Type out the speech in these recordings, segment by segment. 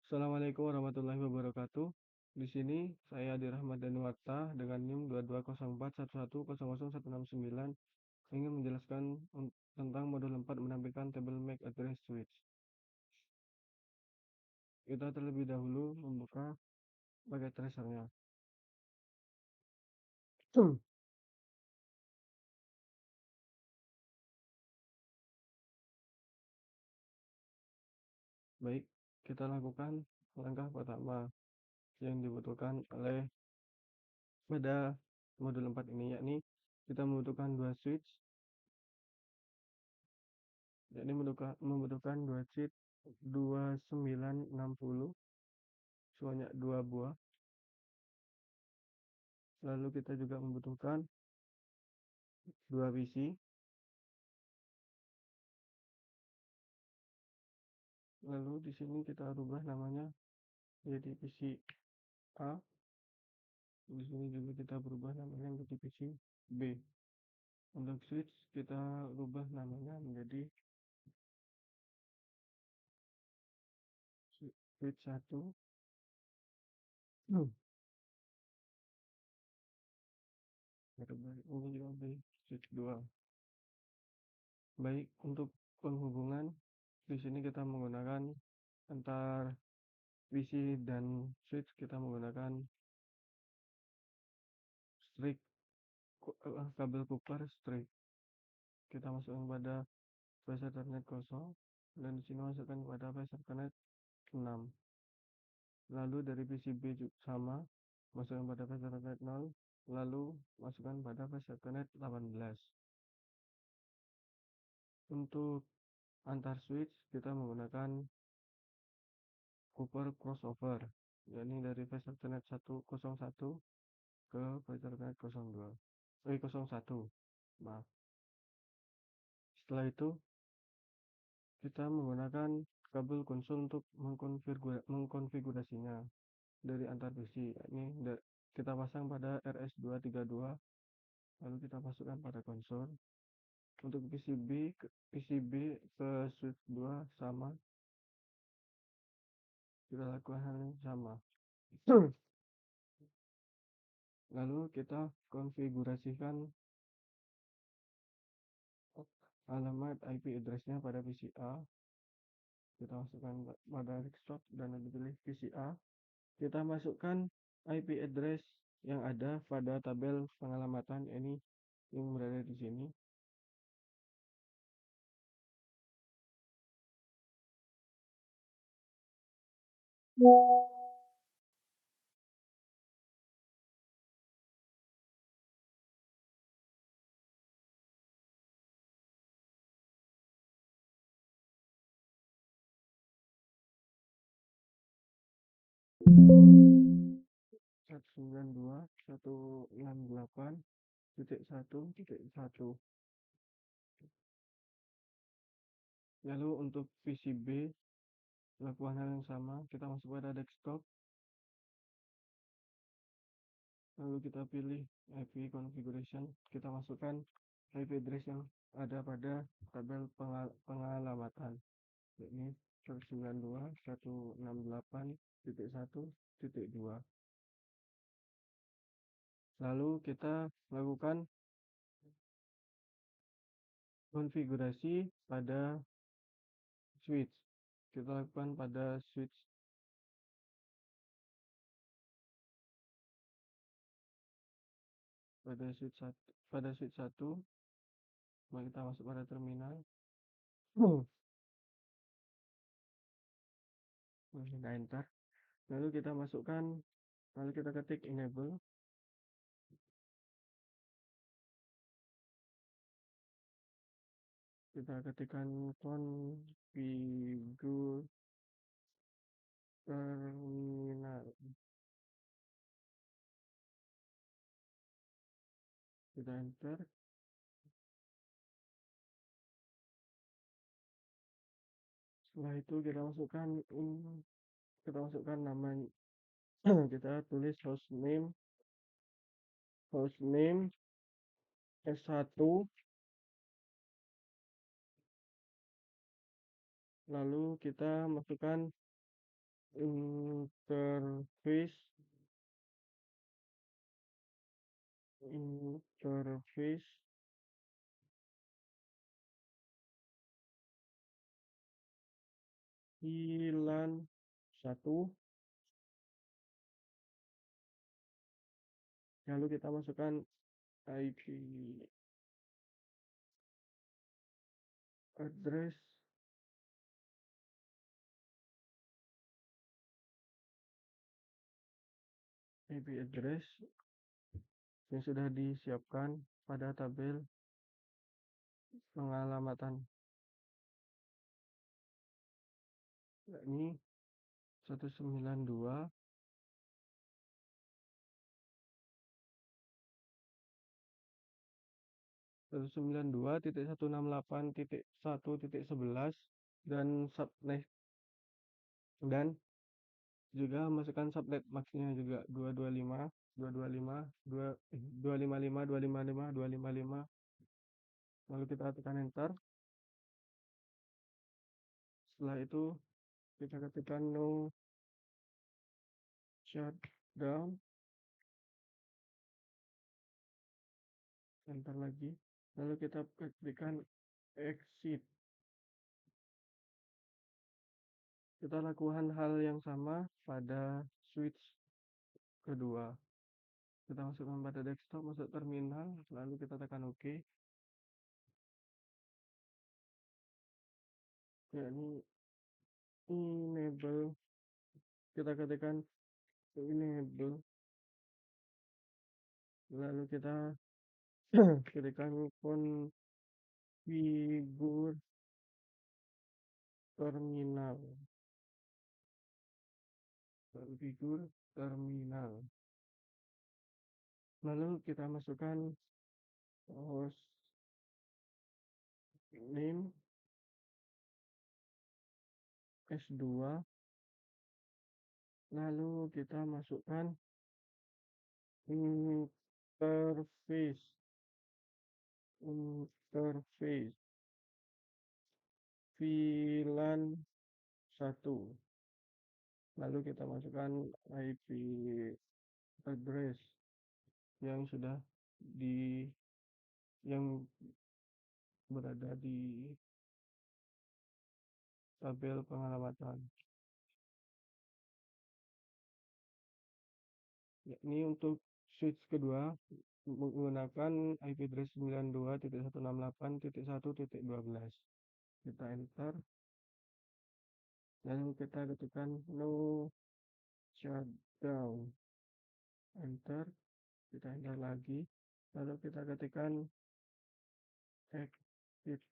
Assalamualaikum warahmatullahi wabarakatuh. Di sini saya Adi Rahmat Danuarta dengan NIM 220411001069 ingin menjelaskan tentang modul 4 menampilkan tabel MAC address switch. Kita terlebih dahulu membuka paket tracernya. Baik, kita lakukan langkah pertama yang dibutuhkan oleh pada modul 4 ini, yakni kita membutuhkan dua switch, yakni membutuhkan dua switch 2960 sebanyak 2 buah. Lalu kita juga membutuhkan dua PC. Lalu di sini kita rubah namanya jadi PC A. Di sini juga kita berubah namanya menjadi PC B. Untuk switch kita rubah namanya menjadi switch 1. Ini juga switch 2. Baik, untuk penghubungan di sini kita menggunakan antar PC dan switch kita menggunakan strip kabel Cooper strip. Kita masukkan pada bus Ethernet 0 dan di sini masukkan pada bus Ethernet 6. Lalu dari PCB juga sama, masukkan pada bus Ethernet 0, lalu masukkan pada bus Ethernet 18. Untuk antar switch kita menggunakan Cooper crossover, yakni dari bus Ethernet 101 ke bus Ethernet 01. Maaf. Setelah itu kita menggunakan kabel konsol untuk mengkonfigurasinya dari antar PC, yakni kita pasang pada RS232, lalu kita masukkan pada konsol. Untuk PCB ke switch 2 sama, kita lakukan hal yang sama. Lalu kita konfigurasikan alamat IP address-nya pada PC A. Kita masukkan pada desktop dan pilih PC A. Kita masukkan IP address yang ada pada tabel pengalamatan ini yang berada di sini. Satu 192.168.1.1. Lalu untuk PCB lakukan hal yang sama, kita masuk pada desktop, lalu kita pilih IP configuration, kita masukkan IP address yang ada pada tabel pengalamatan, yakni 192.168.1.2. Lalu kita lakukan konfigurasi pada switch. Kita lakukan pada switch pada switch 1. Mari kita masuk pada terminal. Kita enter. Lalu kita masukkan, lalu kita ketik enable. Kita ketikkan configure terminal. Kita enter. Setelah itu kita masukkan nama kita tulis hostname S1, lalu kita masukkan interface interface VLAN 1, lalu kita masukkan IP address yang sudah disiapkan pada tabel pengalamatan, yakni 192.168.1.11 dan subnet, dan juga masukkan subnet maxnya juga 225 225 255 255 255, lalu kita tekan enter. Setelah itu kita ketikkan no shutdown, enter lagi, lalu kita ketikkan exit. Kita lakukan hal yang sama pada switch kedua. Kita masukkan pada desktop, masuk terminal, lalu kita tekan OK. Yakni enable, kita ketikkan enable, lalu kita ketikkan configure terminal, lalu kita masukkan host name S2, lalu kita masukkan interface VLAN 1, lalu kita masukkan IP address yang sudah yang berada di tabel pengalamatan, yakni untuk switch kedua menggunakan IP address 92.168.1.12. Kita enter, lalu kita ketikkan no shutdown, enter, kita enter lagi, lalu kita ketikkan exit.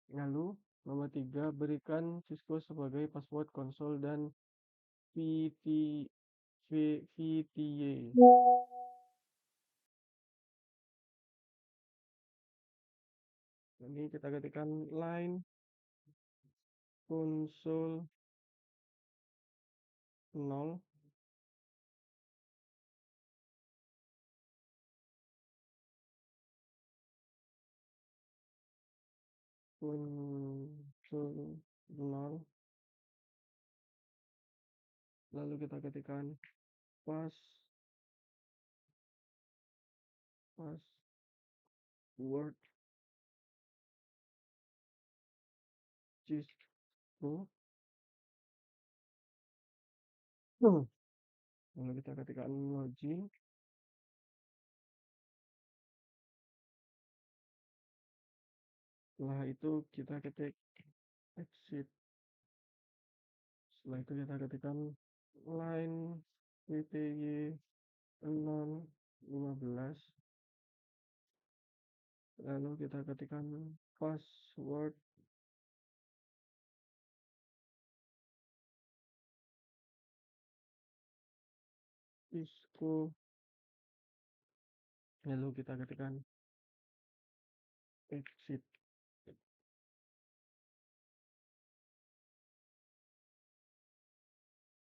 Lalu nomor 3, berikan Cisco sebagai password konsol dan VTY. Ini kita ketikkan line console 0, console 0, lalu kita ketikkan password Cisco, lalu kita ketikkan login, setelah itu kita ketik exit, setelah itu kita ketikkan line VTY 015, lalu kita ketikkan password Cisco, lalu kita ketikkan exit.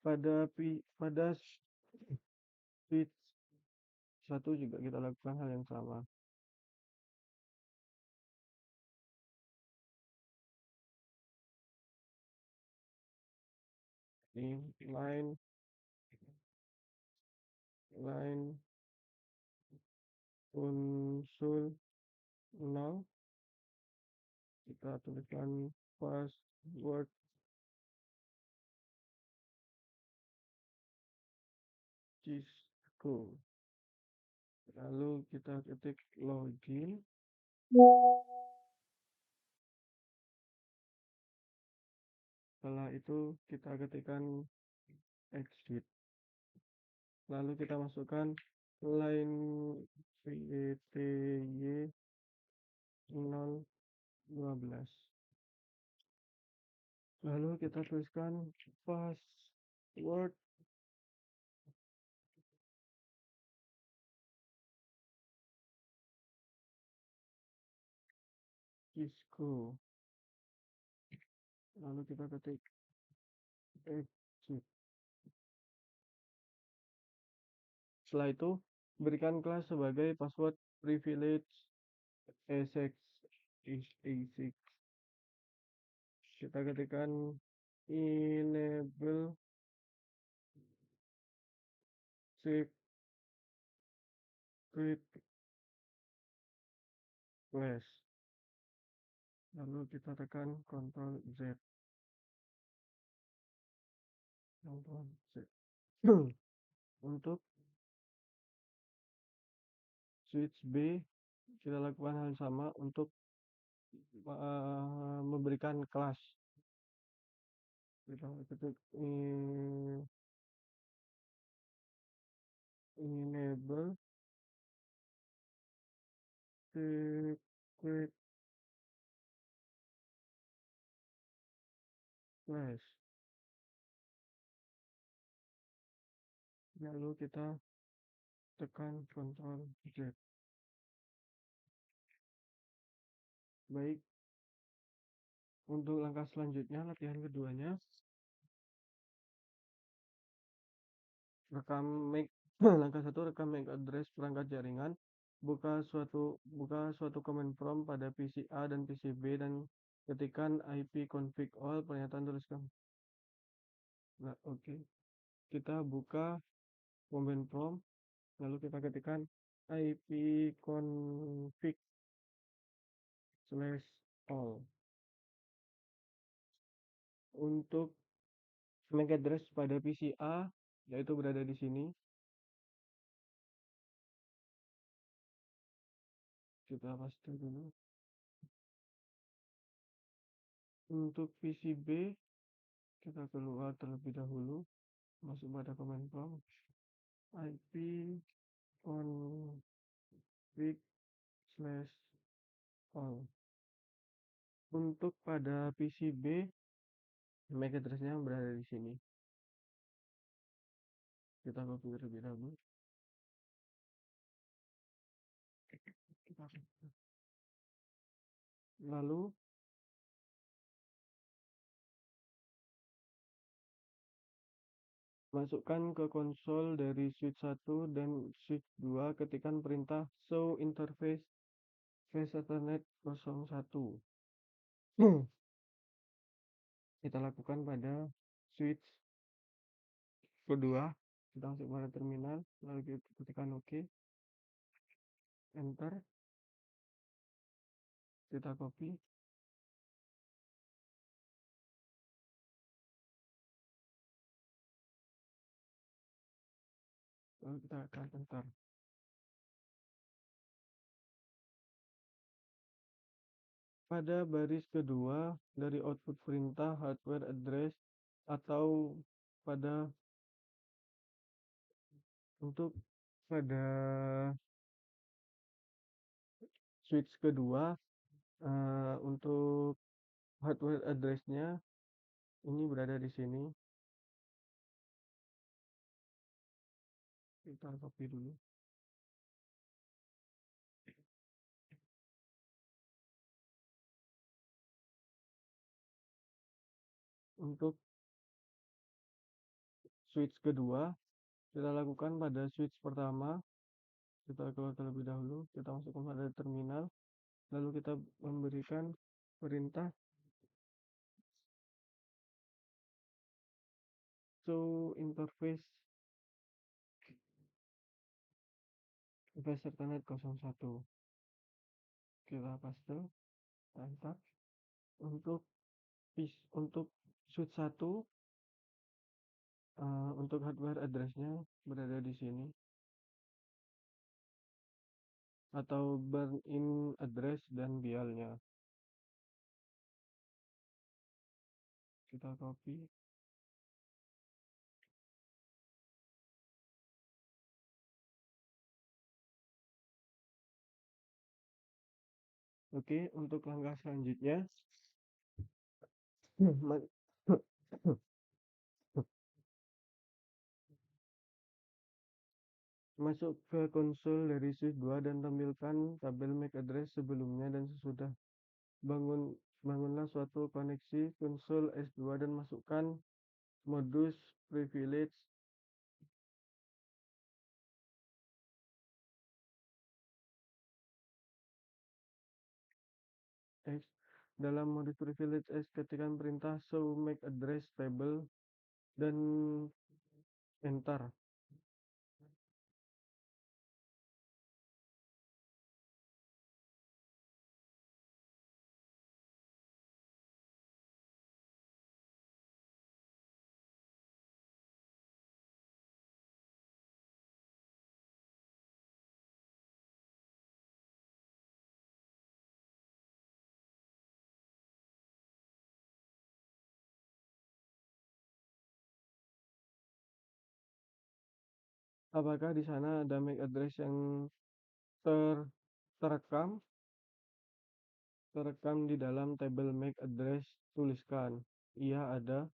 Pada switch 1 juga kita lakukan hal yang sama. line unsur 0, kita tuliskan password Cisco, lalu kita ketik login. Setelah itu kita ketikkan exit, lalu kita masukkan line VTY 012, lalu kita tuliskan password Cisco, lalu kita ketik exit. Setelah itu berikan kelas sebagai password privilege ESX A6. Kita ketikkan enable secret class, lalu kita tekan Ctrl Z. Untuk switch B kita lakukan hal sama untuk memberikan kelas. Kita ketik enable secret class, lalu kita tekan Ctrl Z. Baik, untuk langkah selanjutnya, latihan keduanya, rekam MAC. Langkah 1, rekam MAC address perangkat jaringan. Buka suatu command prompt pada PC A dan PC B dan ketikkan ipconfig all, pernyataan tuliskan. Nah, oke. Kita buka command prompt, lalu kita ketikkan ipconfig /all. Untuk MAC address pada PC A, yaitu berada di sini. Kita paste dulu. Untuk PC B, kita keluar terlebih dahulu, masuk pada command prompt ipconfig/all. Untuk pada PC B, MAC address-nya berada di sini. Kita copy terlebih dahulu. Lalu masukkan ke konsol dari switch 1 dan switch 2, ketikkan perintah show interface face Ethernet 01. Kita lakukan pada switch kedua. Kita masuk pada terminal, lalu kita ketikkan OK, enter, kita copy, lalu kita akan enter. Pada baris kedua dari output perintah hardware address atau untuk pada switch kedua, untuk hardware address-nya ini berada di sini. Kita copy dulu. Untuk switch kedua, kita lakukan pada switch pertama. Kita keluar terlebih dahulu, kita masukkan pada terminal, lalu kita memberikan perintah show interface device Ethernet 01. Kita paste, enter. Untuk switch 1, untuk hardware address-nya berada di sini, atau burn-in address dan bialnya. Kita copy. Oke, untuk langkah selanjutnya, masuk ke konsol dari switch 2 dan tampilkan tabel MAC address sebelumnya dan sesudah. Bangunlah suatu koneksi konsol S2 dan masukkan modus privilege X. Dalam modus privilege X, ketikkan perintah show MAC address table dan enter. Apakah di sana ada MAC address yang terekam di dalam tabel MAC address? Tuliskan iya, ada.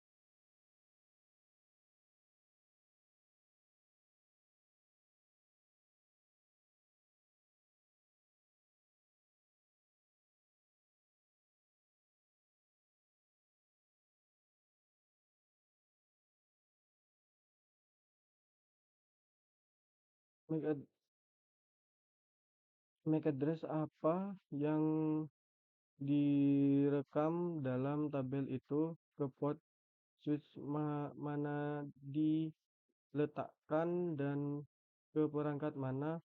MAC address apa yang direkam dalam tabel itu, ke port switch mana diletakkan, dan ke perangkat mana.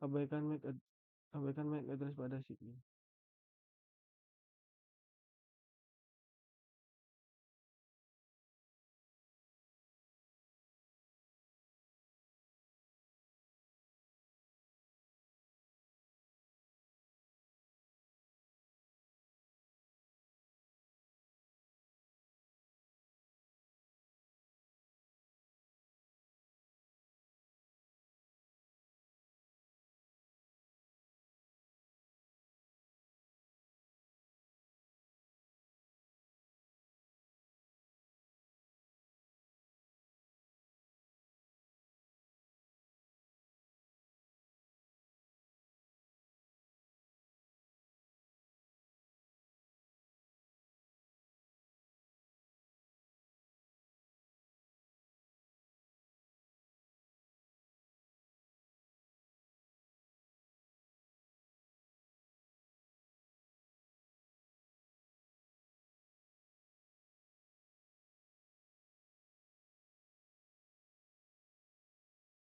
Abaikan MAC address pada sini.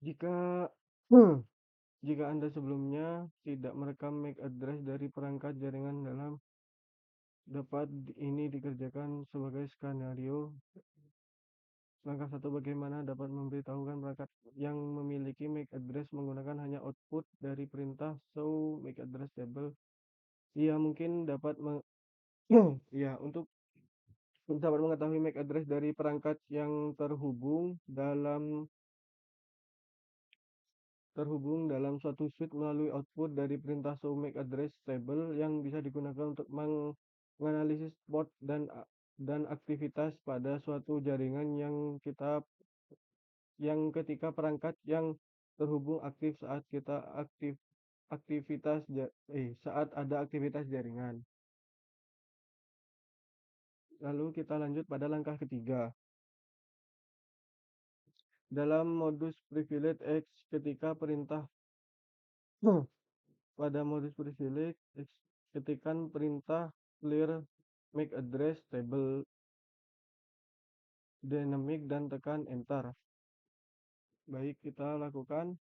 Jika jika Anda sebelumnya tidak merekam MAC address dari perangkat jaringan dalam, dapat ini dikerjakan sebagai skenario. Langkah 1, bagaimana dapat memberitahukan perangkat yang memiliki MAC address menggunakan hanya output dari perintah show MAC address table. Ia mungkin dapat ya, untuk dapat mengetahui MAC address dari perangkat yang terhubung dalam suatu switch melalui output dari perintah show MAC address table yang bisa digunakan untuk menganalisis port dan aktivitas pada suatu jaringan ketika perangkat yang terhubung aktif saat ada aktivitas jaringan. Lalu kita lanjut pada langkah ketiga. Dalam modus privilege X, ketika perintah pada modus privilege X, ketikkan perintah clear MAC address table dynamic dan tekan enter. Baik, kita lakukan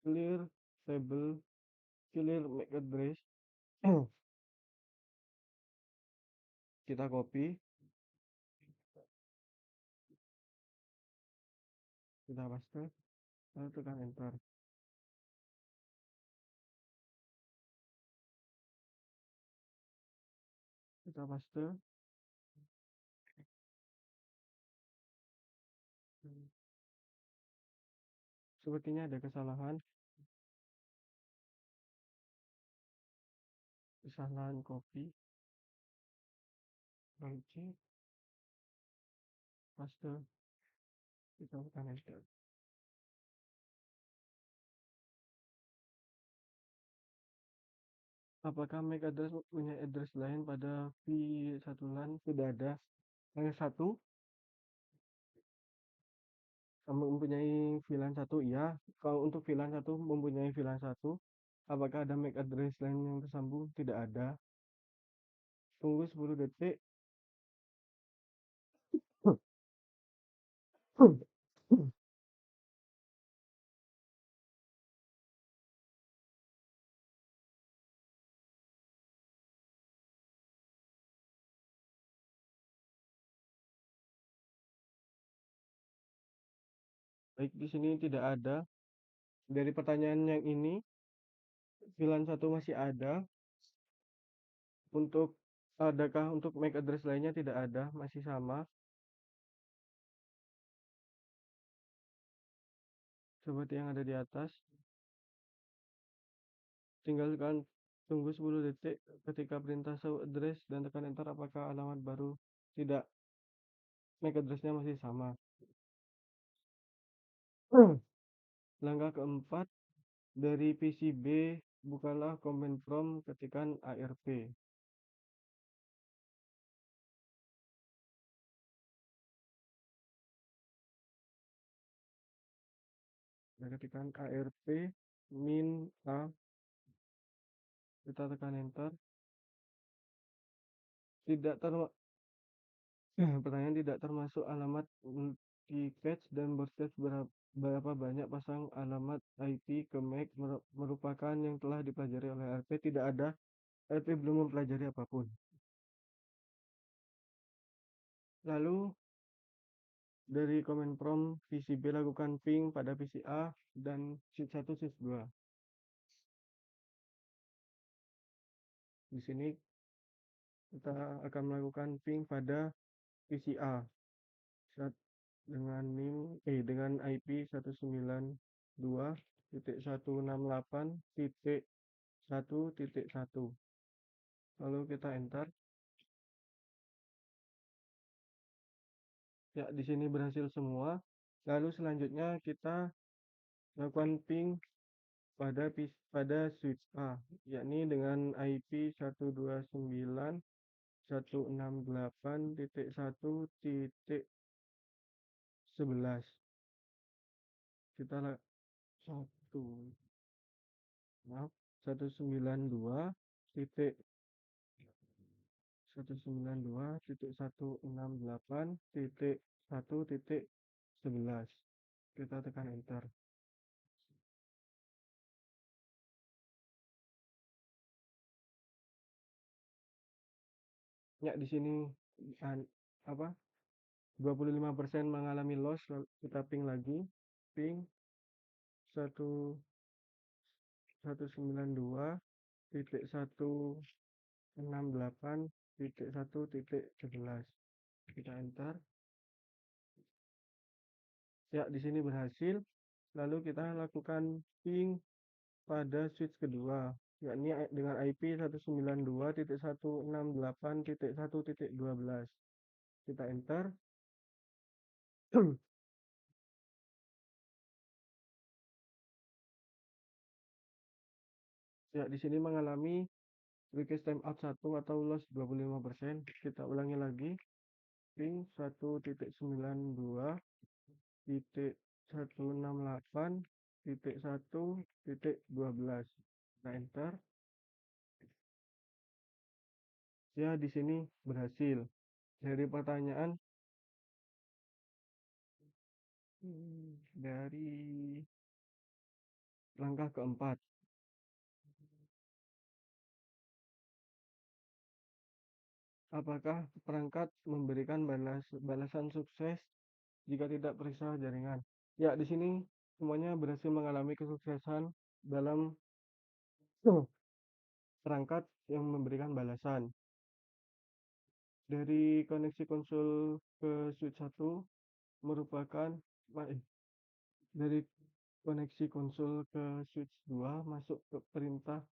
clear table, clear MAC address. Kita copy, kita paste, lalu tekan enter. Kita paste. Sepertinya ada kesalahan copy, lalu cek, paste, kita tekan enter. Apakah MAC address punya address lain pada v1 LAN? Tidak ada, hanya satu. Mempunyai VLAN 1, iya. Kalau untuk VLAN 1 mempunyai VLAN 1. Apakah ada MAC address lain yang tersambung? Tidak ada. Tunggu 10 detik. Baik, di sini tidak ada. Dari pertanyaan yang ini, VLAN 1 masih ada. Adakah untuk MAC address lainnya? Tidak ada, masih sama. Seperti yang ada di atas. Tinggalkan tunggu 10 detik. Ketika perintah show address dan tekan enter, apakah alamat baru? Tidak, MAC addressnya masih sama. Langkah keempat, dari PCB bukalah command prompt, ketikkan ARP. Ketikkan ARP min A, kita tekan enter. Pertanyaan tidak termasuk alamat multi-cache dan broadcast. Berapa banyak pasang alamat IP ke MAC merupakan yang telah dipelajari oleh ARP? Tidak ada, ARP belum mempelajari apapun. Lalu dari command prompt PCB lakukan ping pada PC A dan switch 1 switch 2. Di sini kita akan melakukan ping pada PC A dengan dengan IP 192.168.1.1. Lalu kita enter. Ya, di sini berhasil semua. Lalu selanjutnya kita lakukan ping pada switch A, yakni dengan IP 129.168.1.11. Kita satu maaf 192.168.1.11. Kita tekan enter. Ya, di sini 25% mengalami loss. Lalu kita ping lagi, ping 192.168.1.11. Kita enter. Ya, di sini berhasil. Lalu kita lakukan ping pada switch kedua, yakni dengan IP 192.168.1.12. Kita enter. Ya, di sini mengalami request timeout 1 atau loss 25%. Kita ulangi lagi. Ping 1.192.168.1.12. Kita enter. Ya, di sini berhasil. Dari pertanyaan, dari langkah keempat, apakah perangkat memberikan balasan sukses jika tidak periksa jaringan? Ya, di sini semuanya berhasil mengalami kesuksesan dalam perangkat yang memberikan balasan. Dari koneksi konsul ke switch 1 merupakan dari koneksi konsul ke switch 2 masuk ke perintah,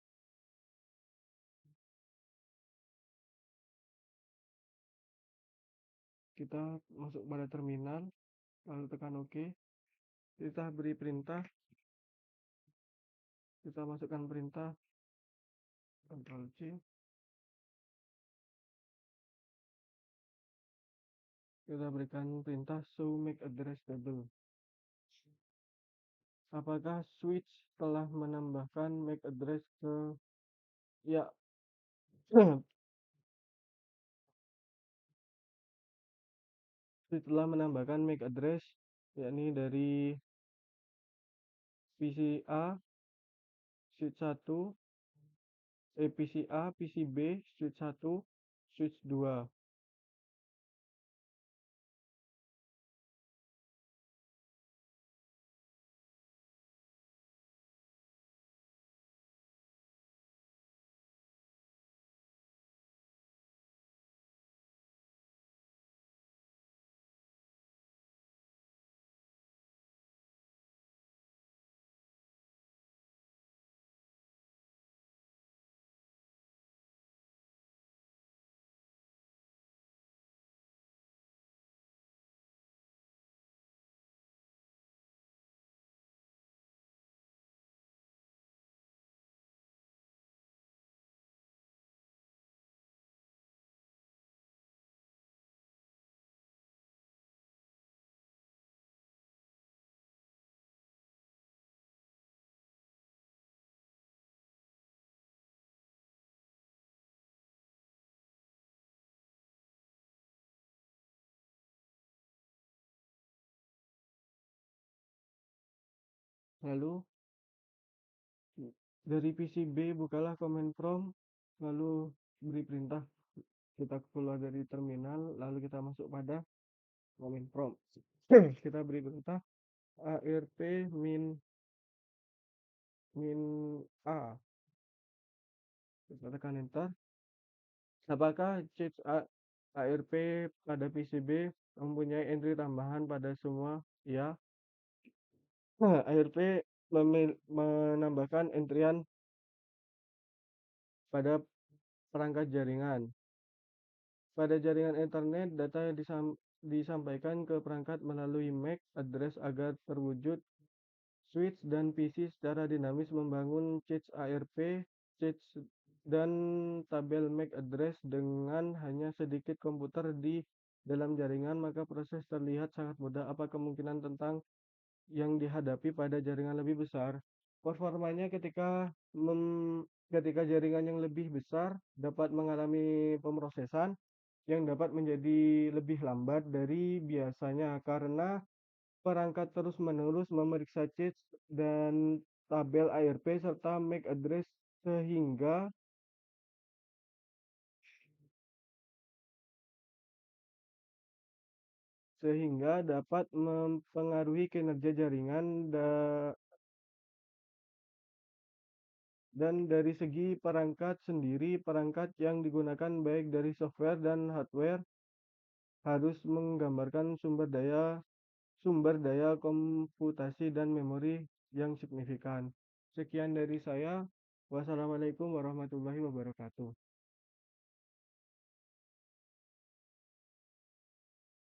kita masuk pada terminal lalu tekan OK, kita beri perintah, kita masukkan perintah Ctrl C, kita berikan perintah show MAC address table. Apakah switch telah menambahkan MAC address ke, ya, switch telah menambahkan MAC address, yakni dari PCA switch 1, PCA PCB switch 1 switch 2. Lalu dari PCB bukalah command prompt, lalu beri perintah, kita keluar dari terminal lalu kita masuk pada command prompt. Kita beri perintah arp min a, kita tekan enter. Apakah change arp pada PCB mempunyai entry tambahan pada semua? Ya. ARP menambahkan entrian pada perangkat jaringan. Pada jaringan internet, data yang disampaikan ke perangkat melalui MAC address agar terwujud. Switch dan PC secara dinamis membangun cache ARP, cache dan tabel MAC address dengan hanya sedikit komputer di dalam jaringan, maka proses terlihat sangat mudah. Apa kemungkinan tentang yang dihadapi pada jaringan lebih besar? Performanya ketika jaringan yang lebih besar dapat mengalami pemrosesan yang dapat menjadi lebih lambat dari biasanya karena perangkat terus-menerus memeriksa cache dan tabel ARP serta MAC address sehingga dapat mempengaruhi kinerja jaringan. Dan dari segi perangkat sendiri, perangkat yang digunakan baik dari software dan hardware harus menggambarkan sumber daya komputasi dan memori yang signifikan. Sekian dari saya. Wassalamualaikum warahmatullahi wabarakatuh.